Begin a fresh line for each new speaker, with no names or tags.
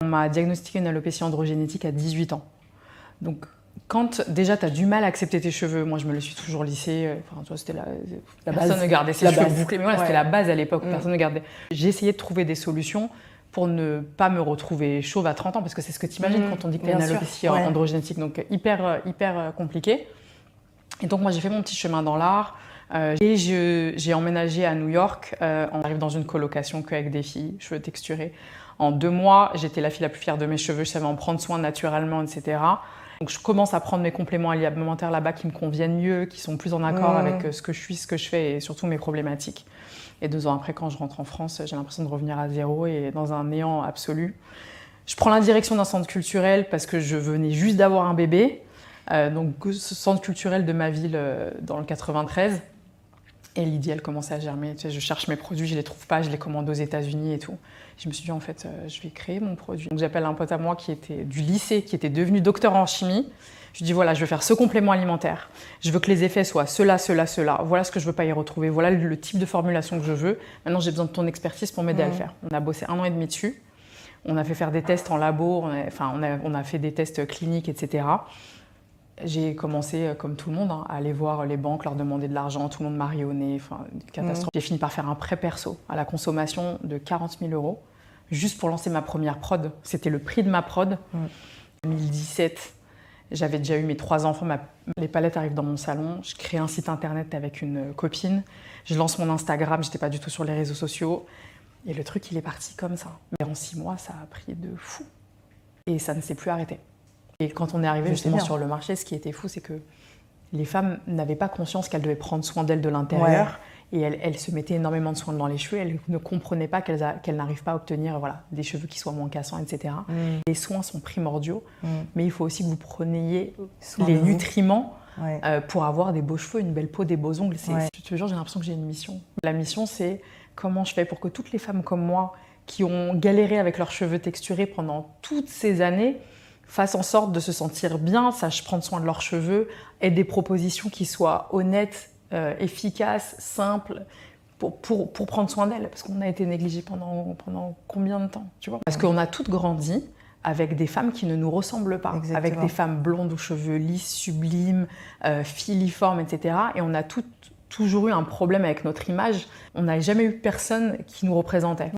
On m'a diagnostiqué une alopécie androgénétique à 18 ans. Donc, quand déjà tu as du mal à accepter tes cheveux, moi je me le suis toujours lissé, enfin, tu vois, c'était la base. Personne ne gardait ses cheveux bouclés, mais voilà, c'était la base à l'époque, personne ne gardait. J'ai essayé de trouver des solutions pour ne pas me retrouver chauve à 30 ans, parce que c'est ce que tu imagines quand on dit que tu as une alopécie androgénétique, donc hyper compliqué. Et donc moi j'ai fait mon petit chemin dans l'art, et j'ai emménagé à New York, on arrive dans une colocation qu'avec des filles, cheveux texturés. En 2 mois, j'étais la fille la plus fière de mes cheveux, je savais en prendre soin naturellement, etc. Donc je commence à prendre mes compléments alimentaires là-bas qui me conviennent mieux, qui sont plus en accord avec ce que je suis, ce que je fais et surtout mes problématiques. Et 2 ans après, quand je rentre en France, j'ai l'impression de revenir à zéro et dans un néant absolu. Je prends la direction d'un centre culturel parce que je venais juste d'avoir un bébé. Donc ce centre culturel de ma ville dans le 93. Et l'idée, elle commençait à germer. Tu sais, je cherche mes produits, je ne les trouve pas, je les commande aux États-Unis et tout. Je me suis dit, en fait, je vais créer mon produit. Donc j'appelle un pote à moi qui était du lycée, qui était devenu docteur en chimie. Je lui dis, voilà, je veux faire ce complément alimentaire. Je veux que les effets soient cela. Voilà ce que je ne veux pas y retrouver. Voilà le type de formulation que je veux. Maintenant, j'ai besoin de ton expertise pour m'aider à le faire. On a bossé 1 an et demi dessus. On a fait faire des tests en labo. On a fait des tests cliniques, etc. J'ai commencé, comme tout le monde, à aller voir les banques, leur demander de l'argent, tout le monde m'a rayonné, enfin, une catastrophe. J'ai fini par faire un prêt perso à la consommation de 40 000 €, juste pour lancer ma première prod. C'était le prix de ma prod. En 2017, j'avais déjà eu mes 3 enfants, les palettes arrivent dans mon salon, je crée un site internet avec une copine, je lance mon Instagram, j'étais pas du tout sur les réseaux sociaux, et le truc, il est parti comme ça. Mais en 6 mois, ça a pris de fou. Et ça ne s'est plus arrêté. Et quand on est arrivé justement sur le marché, ce qui était fou, c'est que les femmes n'avaient pas conscience qu'elles devaient prendre soin d'elles de l'intérieur. Et elles se mettaient énormément de soin dans les cheveux. Elles ne comprenaient pas qu'elles n'arrivent pas à obtenir des cheveux qui soient moins cassants, etc. Les soins sont primordiaux, mais il faut aussi que vous preniez les nutriments pour avoir des beaux cheveux, une belle peau, des beaux ongles. Je te jure, j'ai l'impression que j'ai une mission. La mission, c'est comment je fais pour que toutes les femmes comme moi, qui ont galéré avec leurs cheveux texturés pendant toutes ces années, fassent en sorte de se sentir bien, sachent prendre soin de leurs cheveux, aient des propositions qui soient honnêtes, efficaces, simples, pour prendre soin d'elles. Parce qu'on a été négligés pendant combien de temps, tu vois ? Parce qu'on a toutes grandi avec des femmes qui ne nous ressemblent pas, avec des femmes blondes aux cheveux lisses, sublimes, filiformes, etc. Et on a toujours eu un problème avec notre image. On n'a jamais eu personne qui nous représentait.